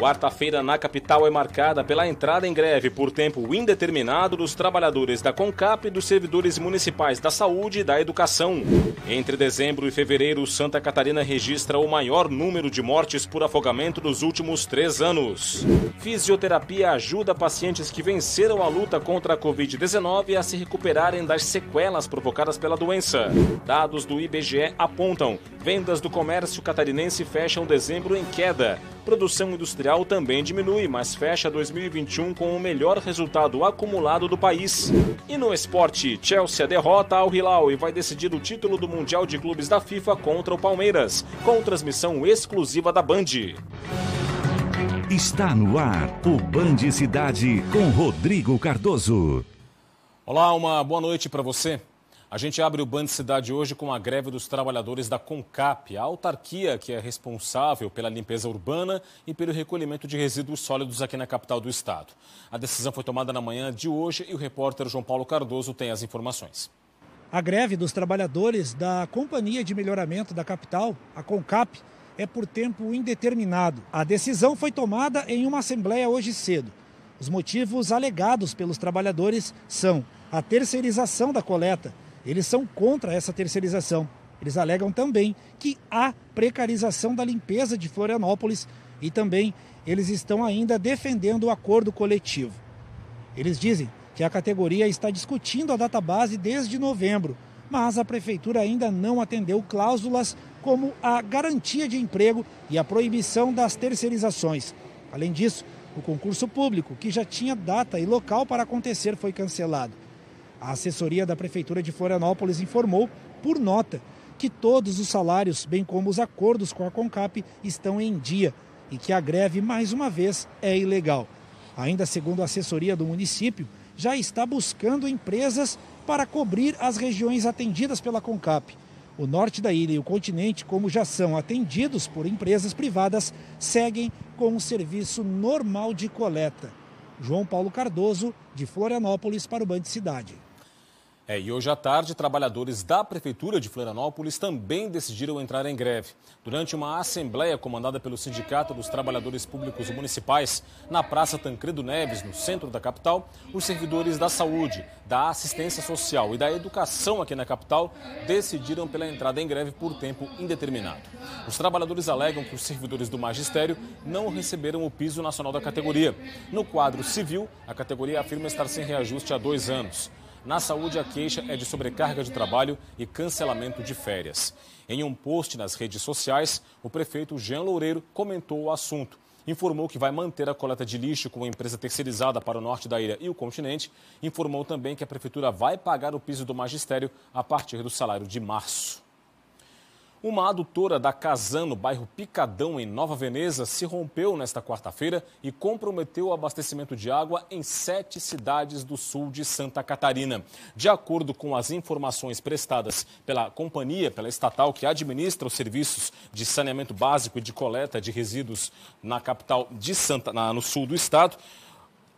Quarta-feira na capital é marcada pela entrada em greve por tempo indeterminado dos trabalhadores da CONCAP e dos servidores municipais da saúde e da educação. Entre dezembro e fevereiro, Santa Catarina registra o maior número de mortes por afogamento dos últimos 3 anos. Fisioterapia ajuda pacientes que venceram a luta contra a Covid-19 a se recuperarem das sequelas provocadas pela doença. Dados do IBGE apontam: vendas do comércio catarinense fecham dezembro em queda. Produção industrial também diminui, mas fecha 2021 com o melhor resultado acumulado do país. E no esporte, Chelsea derrota Al Hilal e vai decidir o título do Mundial de Clubes da FIFA contra o Palmeiras, com transmissão exclusiva da Band. Está no ar o Band Cidade com Rodrigo Cardoso. Olá, uma boa noite para você. A gente abre o Band Cidade hoje com a greve dos trabalhadores da CONCAP, a autarquia que é responsável pela limpeza urbana e pelo recolhimento de resíduos sólidos aqui na capital do estado. A decisão foi tomada na manhã de hoje e o repórter João Paulo Cardoso tem as informações. A greve dos trabalhadores da Companhia de Melhoramento da Capital, a CONCAP, é por tempo indeterminado. A decisão foi tomada em uma assembleia hoje cedo. Os motivos alegados pelos trabalhadores são a terceirização da coleta. Eles são contra essa terceirização. Eles alegam também que há precarização da limpeza de Florianópolis e também eles estão ainda defendendo o acordo coletivo. Eles dizem que a categoria está discutindo a database desde novembro, mas a prefeitura ainda não atendeu cláusulas como a garantia de emprego e a proibição das terceirizações. Além disso, o concurso público, que já tinha data e local para acontecer, foi cancelado. A assessoria da Prefeitura de Florianópolis informou, por nota, que todos os salários, bem como os acordos com a CONCAP, estão em dia e que a greve, mais uma vez, é ilegal. Ainda segundo a assessoria do município, já está buscando empresas para cobrir as regiões atendidas pela CONCAP. O norte da ilha e o continente, como já são atendidos por empresas privadas, seguem com o serviço normal de coleta. João Paulo Cardoso, de Florianópolis, para o Band Cidade. E hoje à tarde, trabalhadores da Prefeitura de Florianópolis também decidiram entrar em greve. Durante uma assembleia comandada pelo Sindicato dos Trabalhadores Públicos Municipais, na Praça Tancredo Neves, no centro da capital, os servidores da saúde, da assistência social e da educação aqui na capital decidiram pela entrada em greve por tempo indeterminado. Os trabalhadores alegam que os servidores do magistério não receberam o piso nacional da categoria. No quadro civil, a categoria afirma estar sem reajuste há 2 anos. Na saúde, a queixa é de sobrecarga de trabalho e cancelamento de férias. Em um post nas redes sociais, o prefeito Jean Loureiro comentou o assunto. Informou que vai manter a coleta de lixo com a empresa terceirizada para o norte da ilha e o continente. Informou também que a prefeitura vai pagar o piso do magistério a partir do salário de março. Uma adutora da Casan, no bairro Picadão, em Nova Veneza, se rompeu nesta quarta-feira e comprometeu o abastecimento de água em 7 cidades do sul de Santa Catarina. De acordo com as informações prestadas pela companhia, pela estatal que administra os serviços de saneamento básico e de coleta de resíduos na capital de no sul do estado,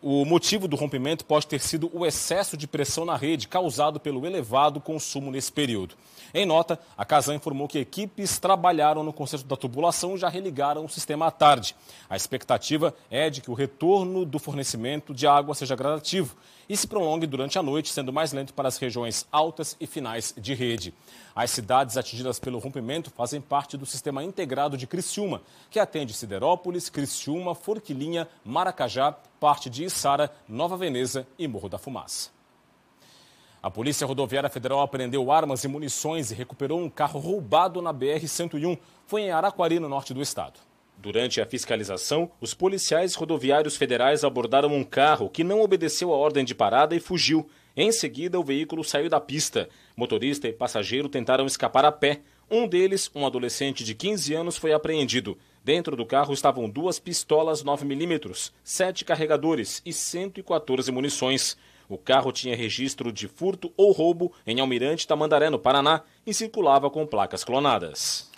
o motivo do rompimento pode ter sido o excesso de pressão na rede causado pelo elevado consumo nesse período. Em nota, a Casan informou que equipes trabalharam no conserto da tubulação e já religaram o sistema à tarde. A expectativa é de que o retorno do fornecimento de água seja gradativo e se prolongue durante a noite, sendo mais lento para as regiões altas e finais de rede. As cidades atingidas pelo rompimento fazem parte do Sistema Integrado de Criciúma, que atende Siderópolis, Criciúma, Forquilinha, Maracajá, parte de Içara, Nova Veneza e Morro da Fumaça. A Polícia Rodoviária Federal apreendeu armas e munições e recuperou um carro roubado na BR-101. Foi em Araquari, no norte do estado. Durante a fiscalização, os policiais rodoviários federais abordaram um carro que não obedeceu a ordem de parada e fugiu. Em seguida, o veículo saiu da pista. Motorista e passageiro tentaram escapar a pé. Um deles, um adolescente de 15 anos, foi apreendido. Dentro do carro estavam 2 pistolas 9mm, 7 carregadores e 114 munições. O carro tinha registro de furto ou roubo em Almirante Tamandaré, no Paraná, e circulava com placas clonadas.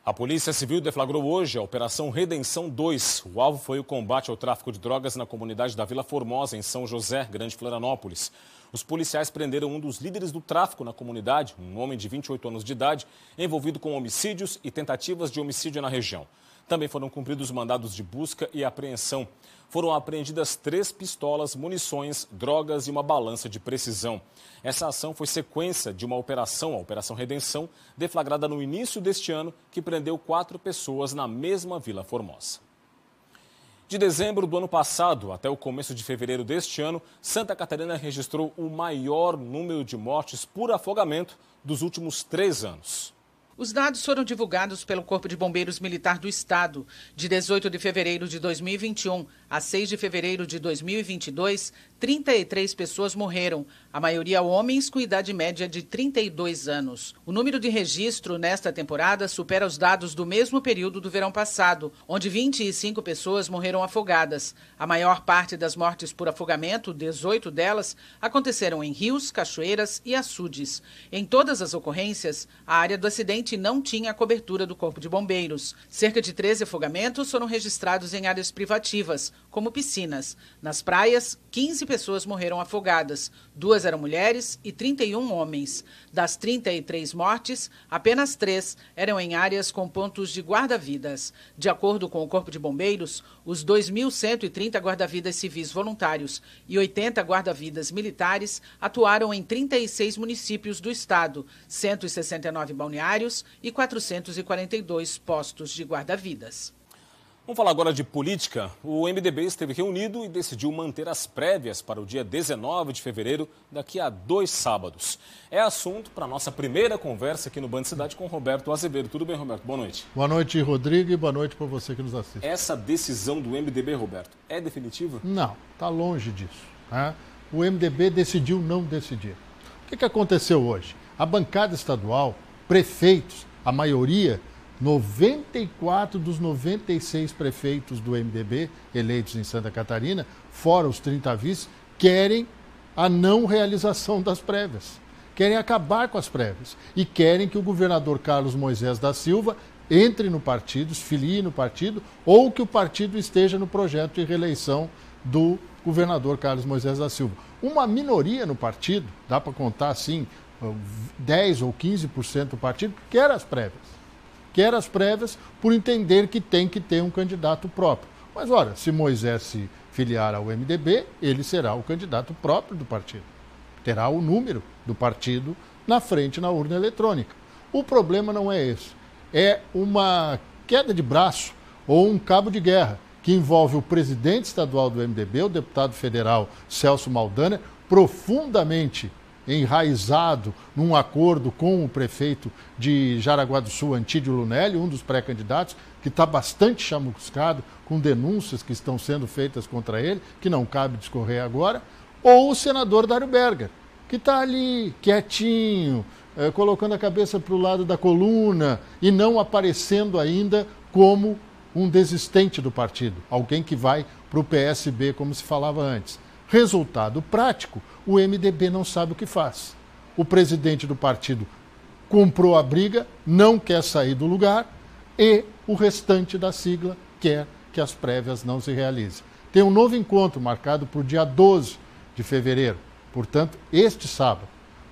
A Polícia Civil deflagrou hoje a Operação Redenção 2. O alvo foi o combate ao tráfico de drogas na comunidade da Vila Formosa, em São José, Grande Florianópolis. Os policiais prenderam um dos líderes do tráfico na comunidade, um homem de 28 anos de idade, envolvido com homicídios e tentativas de homicídio na região. Também foram cumpridos mandados de busca e apreensão. Foram apreendidas 3 pistolas, munições, drogas e uma balança de precisão. Essa ação foi sequência de uma operação, a Operação Redenção, deflagrada no início deste ano, que prendeu 4 pessoas na mesma Vila Formosa. De dezembro do ano passado até o começo de fevereiro deste ano, Santa Catarina registrou o maior número de mortes por afogamento dos últimos 3 anos. Os dados foram divulgados pelo Corpo de Bombeiros Militar do Estado. De 18 de fevereiro de 2021 a 6 de fevereiro de 2022, 33 pessoas morreram, a maioria homens com idade média de 32 anos. O número de registro nesta temporada supera os dados do mesmo período do verão passado, onde 25 pessoas morreram afogadas. A maior parte das mortes por afogamento, 18 delas, aconteceram em rios, cachoeiras e açudes. Em todas as ocorrências, a área do acidente não tinha a cobertura do Corpo de Bombeiros. Cerca de 13 afogamentos foram registrados em áreas privativas, como piscinas. Nas praias, 15 pessoas morreram afogadas. 2 eram mulheres e 31 homens. Das 33 mortes, apenas 3 eram em áreas com pontos de guarda-vidas. De acordo com o Corpo de Bombeiros, os 2.130 guarda-vidas civis voluntários e 80 guarda-vidas militares atuaram em 36 municípios do estado, 169 balneários e 442 postos de guarda-vidas. Vamos falar agora de política. O MDB esteve reunido e decidiu manter as prévias para o dia 19 de fevereiro, daqui a 2 sábados. É assunto para a nossa primeira conversa aqui no Band Cidade com o Roberto Azevedo. Tudo bem, Roberto? Boa noite. Boa noite, Rodrigo, e boa noite para você que nos assiste. Essa decisão do MDB, Roberto, é definitiva? Não, está longe disso. Né? O MDB decidiu não decidir. O que aconteceu hoje? A bancada estadual, prefeitos, a maioria, 94 dos 96 prefeitos do MDB eleitos em Santa Catarina, fora os 30 vice, querem a não realização das prévias. Querem acabar com as prévias. E querem que o governador Carlos Moisés da Silva entre no partido, se filie no partido, ou que o partido esteja no projeto de reeleição do governador Carlos Moisés da Silva. Uma minoria no partido, dá para contar assim, 10 ou 15% do partido, quer as prévias. Quer as prévias por entender que tem que ter um candidato próprio. Mas, olha, se Moisés se filiar ao MDB, ele será o candidato próprio do partido. Terá o número do partido na frente na urna eletrônica. O problema não é esse. É uma queda de braço ou um cabo de guerra que envolve o presidente estadual do MDB, o deputado federal Celso Maldaner, profundamente enraizado num acordo com o prefeito de Jaraguá do Sul, Antídio Lunelli, um dos pré-candidatos, que está bastante chamuscado com denúncias que estão sendo feitas contra ele, que não cabe discorrer agora, ou o senador Dário Berger, que está ali quietinho, colocando a cabeça para o lado da coluna e não aparecendo ainda como um desistente do partido, alguém que vai para o PSB, como se falava antes. Resultado prático, o MDB não sabe o que faz. O presidente do partido comprou a briga, não quer sair do lugar e o restante da sigla quer que as prévias não se realizem. Tem um novo encontro marcado para o dia 12 de fevereiro, portanto, este sábado,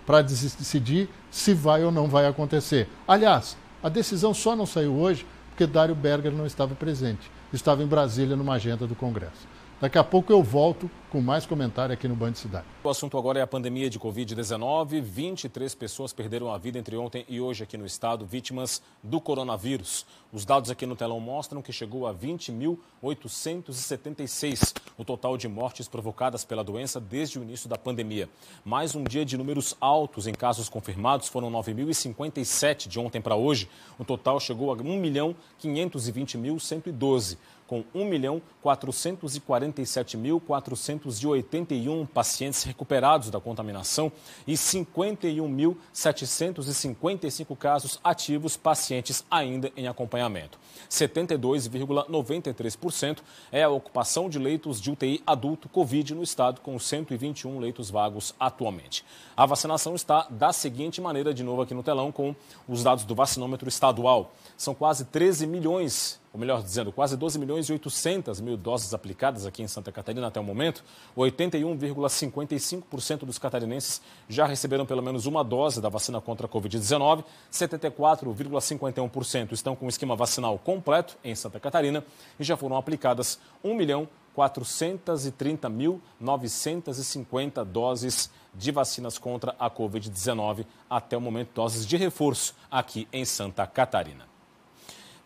para decidir se vai ou não vai acontecer. Aliás, a decisão só não saiu hoje porque Dário Berger não estava presente. Estava em Brasília numa agenda do Congresso. Daqui a pouco eu volto com mais comentário aqui no Band Cidade. O assunto agora é a pandemia de Covid-19. 23 pessoas perderam a vida entre ontem e hoje aqui no estado, vítimas do coronavírus. Os dados aqui no telão mostram que chegou a 20.876 o total de mortes provocadas pela doença desde o início da pandemia. Mais um dia de números altos em casos confirmados, foram 9.057 de ontem para hoje. O total chegou a 1.520.112. com 1.447.481 pacientes recuperados da contaminação e 51.755 casos ativos, pacientes ainda em acompanhamento. 72,93% é a ocupação de leitos de UTI adulto Covid no estado, com 121 leitos vagos atualmente. A vacinação está da seguinte maneira, de novo aqui no telão, com os dados do vacinômetro estadual. São quase 13 milhões ou melhor dizendo, quase 12 milhões e 800 mil doses aplicadas aqui em Santa Catarina até o momento, 81,55% dos catarinenses já receberam pelo menos uma dose da vacina contra a Covid-19, 74,51% estão com o esquema vacinal completo em Santa Catarina e já foram aplicadas 1.430.950 doses de vacinas contra a Covid-19 até o momento, doses de reforço aqui em Santa Catarina.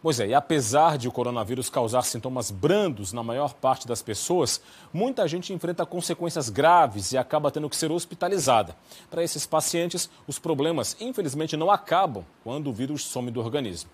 Pois é, e apesar de o coronavírus causar sintomas brandos na maior parte das pessoas, muita gente enfrenta consequências graves e acaba tendo que ser hospitalizada. Para esses pacientes, os problemas, infelizmente, não acabam quando o vírus some do organismo.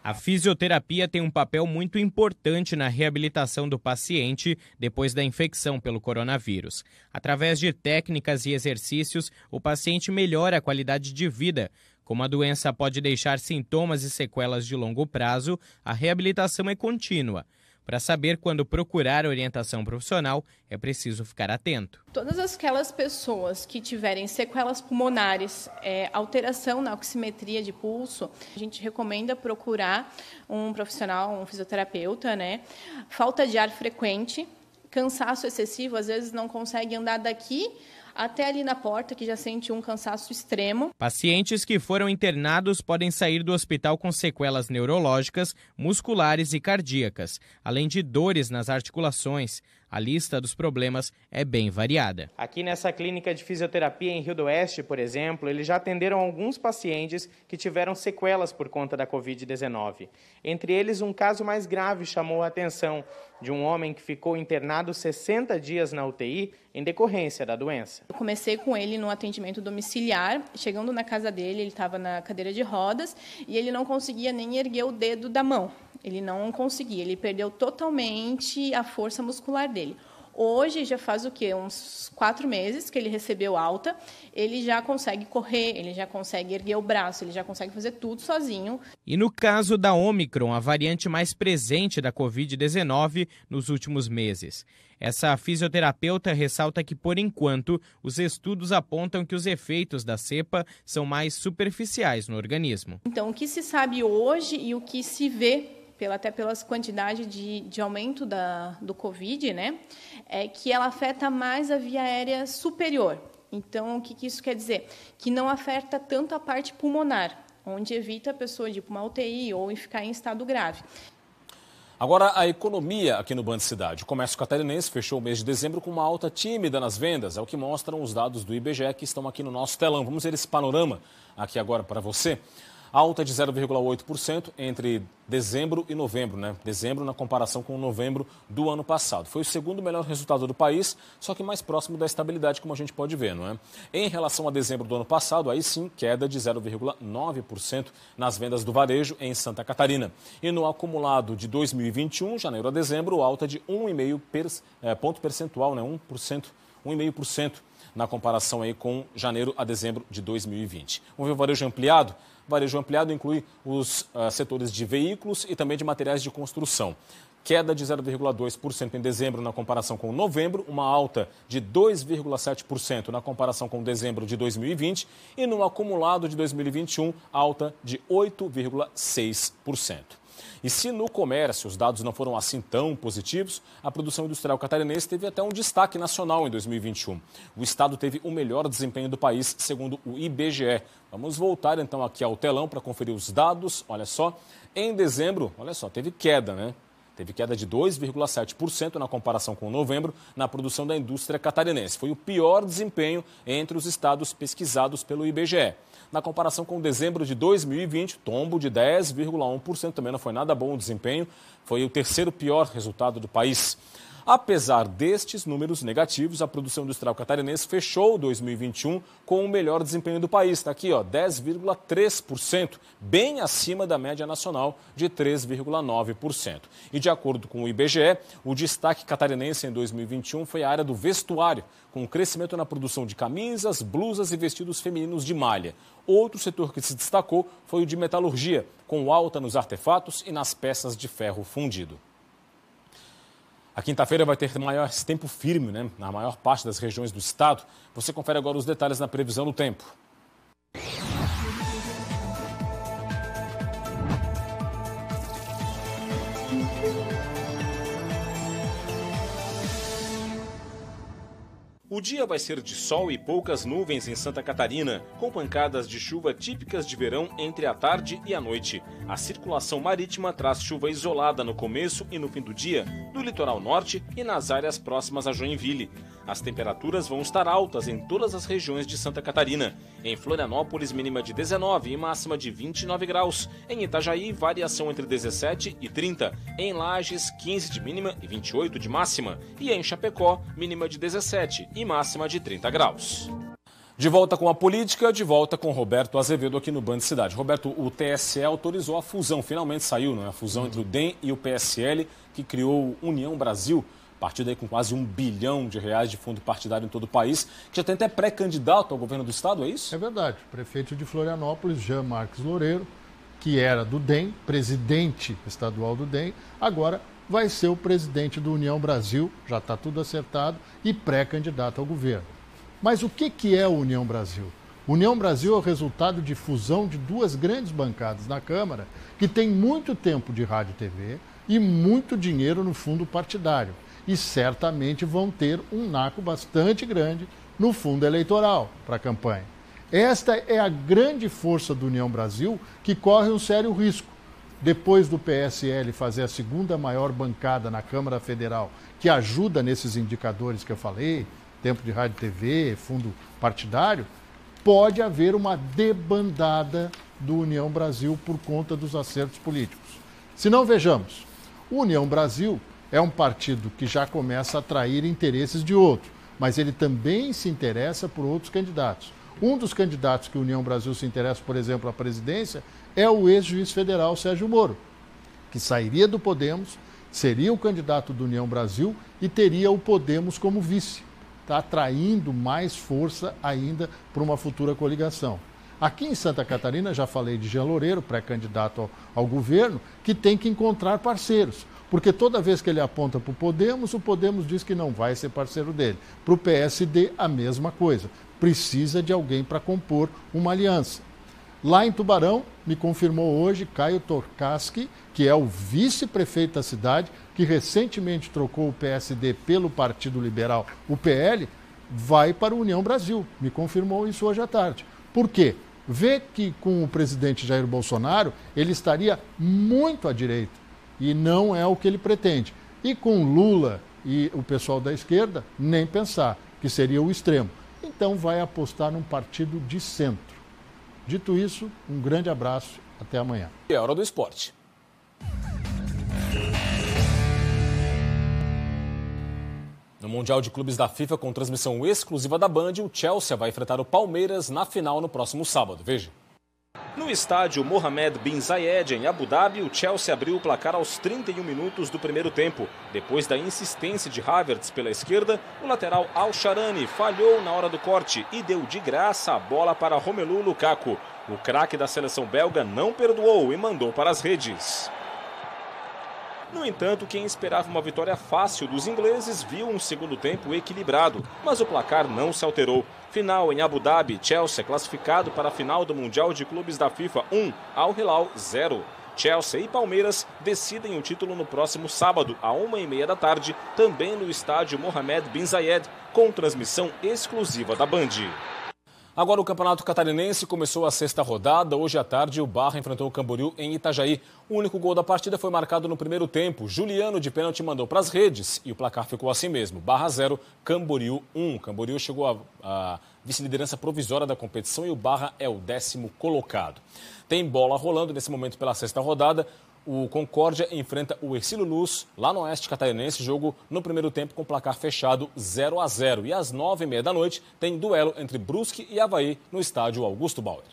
A fisioterapia tem um papel muito importante na reabilitação do paciente depois da infecção pelo coronavírus. Através de técnicas e exercícios, o paciente melhora a qualidade de vida. Como a doença pode deixar sintomas e sequelas de longo prazo, a reabilitação é contínua. Para saber quando procurar orientação profissional, é preciso ficar atento. Todas aquelas pessoas que tiverem sequelas pulmonares, alteração na oximetria de pulso, a gente recomenda procurar um profissional, um fisioterapeuta, né? Falta de ar frequente, cansaço excessivo, às vezes não consegue andar daqui até ali na porta, que já sente um cansaço extremo. Pacientes que foram internados podem sair do hospital com sequelas neurológicas, musculares e cardíacas, além de dores nas articulações. A lista dos problemas é bem variada. Aqui nessa clínica de fisioterapia em Rio do Oeste, por exemplo, eles já atenderam alguns pacientes que tiveram sequelas por conta da Covid-19. Entre eles, um caso mais grave chamou a atenção de um homem que ficou internado 60 dias na UTI em decorrência da doença. Eu comecei com ele no atendimento domiciliar. Chegando na casa dele, ele estava na cadeira de rodas e ele não conseguia nem erguer o dedo da mão. Ele não conseguia, ele perdeu totalmente a força muscular dele. Hoje já faz o quê? Uns 4 meses que ele recebeu alta, ele já consegue correr, ele já consegue erguer o braço, ele já consegue fazer tudo sozinho. E no caso da Ômicron, a variante mais presente da Covid-19 nos últimos meses. Essa fisioterapeuta ressalta que, por enquanto, os estudos apontam que os efeitos da cepa são mais superficiais no organismo. Então, o que se sabe hoje e o que se vê até pelas quantidades de aumento do Covid, né, é que ela afeta mais a via aérea superior. Então, o que isso quer dizer? Que não afeta tanto a parte pulmonar, onde evita a pessoa de ir para uma UTI ou ficar em estado grave. Agora, a economia aqui no Band Cidade. O comércio catarinense fechou o mês de dezembro com uma alta tímida nas vendas, é o que mostram os dados do IBGE que estão aqui no nosso telão. Vamos ver esse panorama aqui agora para você. Alta de 0,8% entre dezembro e novembro, né? Dezembro na comparação com novembro do ano passado. Foi o segundo melhor resultado do país, só que mais próximo da estabilidade, como a gente pode ver, não é? Em relação a dezembro do ano passado, aí sim, queda de 0,9% nas vendas do varejo em Santa Catarina. E no acumulado de 2021, janeiro a dezembro, alta de 1,5 ponto percentual, né? 1,5% na comparação aí com janeiro a dezembro de 2020. Vamos ver o varejo ampliado? O varejo ampliado inclui os setores de veículos e também de materiais de construção. Queda de 0,2% em dezembro na comparação com novembro, uma alta de 2,7% na comparação com dezembro de 2020 e no acumulado de 2021, alta de 8,6%. E se no comércio os dados não foram assim tão positivos, a produção industrial catarinense teve até um destaque nacional em 2021. O estado teve o melhor desempenho do país, segundo o IBGE. Vamos voltar então aqui ao telão para conferir os dados. Olha só, em dezembro, olha só, teve queda, né? Teve queda de 2,7% na comparação com novembro na produção da indústria catarinense. Foi o pior desempenho entre os estados pesquisados pelo IBGE. Na comparação com dezembro de 2020, tombo de 10,1%, também não foi nada bom o desempenho, foi o terceiro pior resultado do país. Apesar destes números negativos, a produção industrial catarinense fechou 2021 com o melhor desempenho do país. Está aqui, 10,3%, bem acima da média nacional de 3,9%. E de acordo com o IBGE, o destaque catarinense em 2021 foi a área do vestuário, com crescimento na produção de camisas, blusas e vestidos femininos de malha. Outro setor que se destacou foi o de metalurgia, com alta nos artefatos e nas peças de ferro fundido. A quinta-feira vai ter maior tempo firme, né, na maior parte das regiões do estado. Você confere agora os detalhes na previsão do tempo. O dia vai ser de sol e poucas nuvens em Santa Catarina, com pancadas de chuva típicas de verão entre a tarde e a noite. A circulação marítima traz chuva isolada no começo e no fim do dia, no litoral norte e nas áreas próximas a Joinville. As temperaturas vão estar altas em todas as regiões de Santa Catarina. Em Florianópolis, mínima de 19 e máxima de 29 graus. Em Itajaí, variação entre 17 e 30. Em Lages, 15 de mínima e 28 de máxima. E em Chapecó, mínima de 17 e máxima de 30 graus. De volta com a política, de volta com Roberto Azevedo aqui no Band Cidade. Roberto, o TSE autorizou a fusão, finalmente saiu, não é? A fusão entre o DEM e o PSL, que criou União Brasil, partido aí com quase R$1 bilhão de fundo partidário em todo o país, que já tem até pré-candidato ao governo do estado, é isso? É verdade. O prefeito de Florianópolis, Jean Marques Loureiro, que era do DEM, presidente estadual do DEM, agora vai ser o presidente do União Brasil, já está tudo acertado, e pré-candidato ao governo. Mas o que é a União Brasil? União Brasil é o resultado de fusão de duas grandes bancadas na Câmara, que tem muito tempo de rádio e TV e muito dinheiro no fundo partidário. E certamente vão ter um naco bastante grande no fundo eleitoral para a campanha. Esta é a grande força do União Brasil, que corre um sério risco. Depois do PSL fazer a segunda maior bancada na Câmara Federal, que ajuda nesses indicadores que eu falei, tempo de rádio e TV, fundo partidário, pode haver uma debandada do União Brasil por conta dos acertos políticos. Se não, vejamos, o União Brasil é um partido que já começa a atrair interesses de outro, mas ele também se interessa por outros candidatos. Um dos candidatos que a União Brasil se interessa, por exemplo, à presidência, é o ex-juiz federal Sérgio Moro, que sairia do Podemos, seria o candidato do União Brasil e teria o Podemos como vice. Está atraindo mais força ainda para uma futura coligação. Aqui em Santa Catarina, já falei de Jean Loureiro, pré-candidato ao governo, que tem que encontrar parceiros. Porque toda vez que ele aponta para o Podemos diz que não vai ser parceiro dele. Para o PSD, a mesma coisa. Precisa de alguém para compor uma aliança. Lá em Tubarão, me confirmou hoje Caio Torkasky, que é o vice-prefeito da cidade, que recentemente trocou o PSD pelo Partido Liberal, o PL, vai para a União Brasil. Me confirmou isso hoje à tarde. Por quê? Vê que com o presidente Jair Bolsonaro, ele estaria muito à direita. E não é o que ele pretende. E com Lula e o pessoal da esquerda, nem pensar, que seria o extremo. Então vai apostar num partido de centro. Dito isso, um grande abraço, até amanhã. É hora do esporte. No Mundial de Clubes da FIFA, com transmissão exclusiva da Band, o Chelsea vai enfrentar o Palmeiras na final no próximo sábado. Veja. No estádio Mohammed bin Zayed, em Abu Dhabi, o Chelsea abriu o placar aos 31 minutos do primeiro tempo. Depois da insistência de Havertz pela esquerda, o lateral Al-Sharani falhou na hora do corte e deu de graça a bola para Romelu Lukaku. O craque da seleção belga não perdoou e mandou para as redes. No entanto, quem esperava uma vitória fácil dos ingleses viu um segundo tempo equilibrado, mas o placar não se alterou. Final em Abu Dhabi, Chelsea classificado para a final do Mundial de Clubes da FIFA 1, Al Hilal 0. Chelsea e Palmeiras decidem o título no próximo sábado, à 1h30 da tarde, também no estádio Mohammed bin Zayed, com transmissão exclusiva da Band. Agora o Campeonato Catarinense começou a sexta rodada. Hoje à tarde o Barra enfrentou o Camboriú em Itajaí. O único gol da partida foi marcado no primeiro tempo. Juliano de pênalti mandou para as redes e o placar ficou assim mesmo. Barra 0, Camboriú 1. Camboriú chegou à vice-liderança provisória da competição e o Barra é o 10º colocado. Tem bola rolando nesse momento pela sexta rodada. O Concórdia enfrenta o Hercílio Luz, lá no Oeste Catarinense, jogo no primeiro tempo com placar fechado 0-0. E às 9h30 da noite tem duelo entre Brusque e Avaí no estádio Augusto Bauer.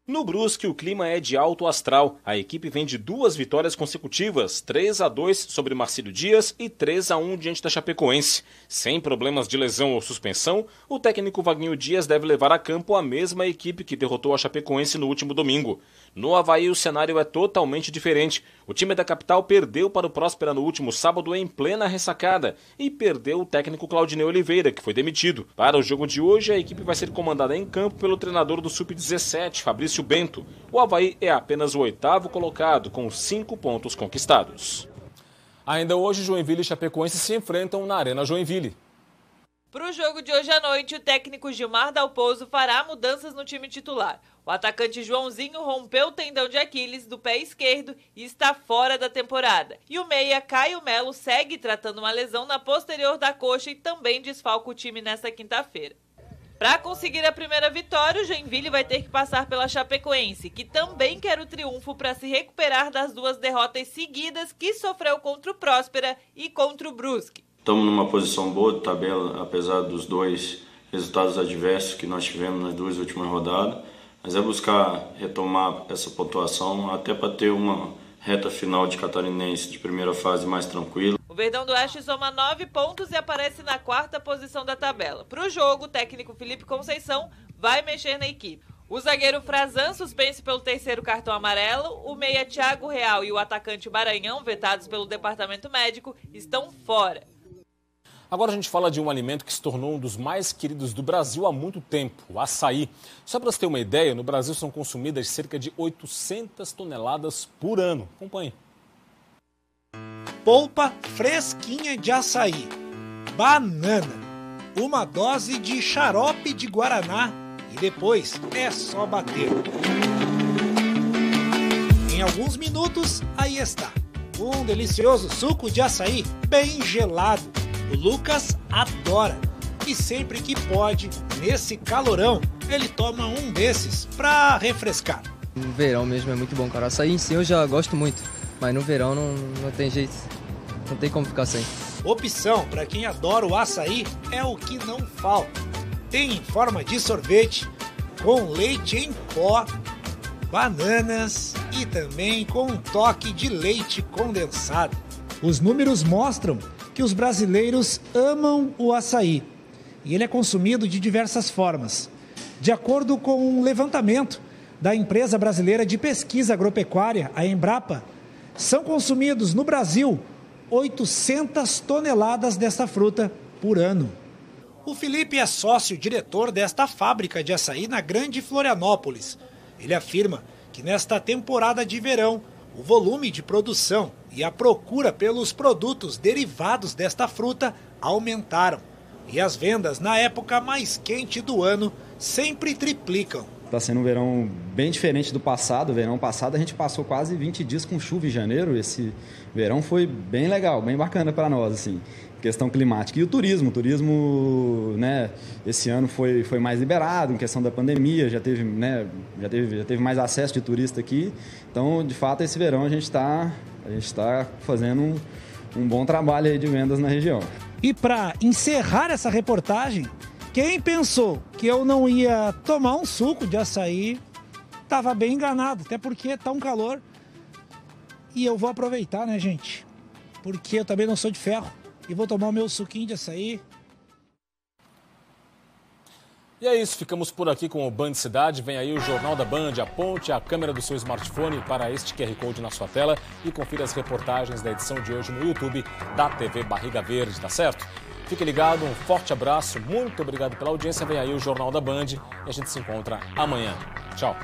No Brusque, o clima é de alto astral. A equipe vem de 2 vitórias consecutivas, 3-2 sobre Marcílio Dias e 3-1 diante da Chapecoense. Sem problemas de lesão ou suspensão, o técnico Vaguinho Dias deve levar a campo a mesma equipe que derrotou a Chapecoense no último domingo. No Avaí, o cenário é totalmente diferente. O time da capital perdeu para o Próspera no último sábado em plena ressacada e perdeu o técnico Claudinei Oliveira, que foi demitido. Para o jogo de hoje, a equipe vai ser comandada em campo pelo treinador do Sub-17, Fabrício Bento. O Avaí é apenas o 8º colocado, com 5 pontos conquistados. Ainda hoje, Joinville e Chapecoense se enfrentam na Arena Joinville. Para o jogo de hoje à noite, o técnico Gilmar Dalpozo fará mudanças no time titular. O atacante Joãozinho rompeu o tendão de Aquiles do pé esquerdo e está fora da temporada. E o meia Caio Melo segue tratando uma lesão na posterior da coxa e também desfalca o time nesta quinta-feira. Para conseguir a primeira vitória, o Joinville vai ter que passar pela Chapecoense, que também quer o triunfo para se recuperar das 2 derrotas seguidas que sofreu contra o Próspera e contra o Brusque. Estamos numa posição boa de tabela, apesar dos 2 resultados adversos que nós tivemos nas 2 últimas rodadas, mas é buscar retomar essa pontuação até para ter uma reta final de catarinense de primeira fase mais tranquila. O Verdão do Oeste soma 9 pontos e aparece na 4ª posição da tabela. Para o jogo, o técnico Felipe Conceição vai mexer na equipe. O zagueiro Frazan, suspenso pelo 3º cartão amarelo, o meia Thiago Real e o atacante Maranhão, vetados pelo departamento médico, estão fora. Agora a gente fala de um alimento que se tornou um dos mais queridos do Brasil há muito tempo, o açaí. Só para você ter uma ideia, no Brasil são consumidas cerca de 800 toneladas por ano. Acompanhe. Polpa fresquinha de açaí, banana, uma dose de xarope de guaraná e depois é só bater. Em alguns minutos, aí está, um delicioso suco de açaí bem gelado. O Lucas adora e sempre que pode, nesse calorão, ele toma um desses para refrescar. No verão mesmo é muito bom, cara. Açaí em si eu já gosto muito, mas no verão não tem jeito, não tem como ficar sem. Opção para quem adora o açaí é o que não falta. Tem em forma de sorvete, com leite em pó, bananas e também com um toque de leite condensado. Os números mostram que os brasileiros amam o açaí e ele é consumido de diversas formas. De acordo com um levantamento da Empresa Brasileira de Pesquisa Agropecuária, a Embrapa, são consumidos no Brasil 800 toneladas desta fruta por ano. O Felipe é sócio-diretor desta fábrica de açaí na Grande Florianópolis. Ele afirma que nesta temporada de verão, o volume de produção e a procura pelos produtos derivados desta fruta aumentaram. E as vendas na época mais quente do ano sempre triplicam. Está sendo um verão bem diferente do passado. O verão passado a gente passou quase 20 dias com chuva em janeiro. Esse verão foi bem legal, bem bacana para nós, assim, questão climática. E o turismo, né, esse ano foi mais liberado em questão da pandemia, já teve mais acesso de turista aqui. Então, de fato, esse verão a gente está fazendo um bom trabalho aí de vendas na região. E para encerrar essa reportagem, quem pensou que eu não ia tomar um suco de açaí estava bem enganado, até porque está um calor. E eu vou aproveitar, né, gente? Porque eu também não sou de ferro. E vou tomar o meu suquinho de açaí. E é isso, ficamos por aqui com o Band Cidade. Vem aí o Jornal da Band, aponte a câmera do seu smartphone para este QR Code na sua tela e confira as reportagens da edição de hoje no YouTube da TV Barriga Verde, tá certo? Fique ligado, um forte abraço, muito obrigado pela audiência. Vem aí o Jornal da Band e a gente se encontra amanhã. Tchau.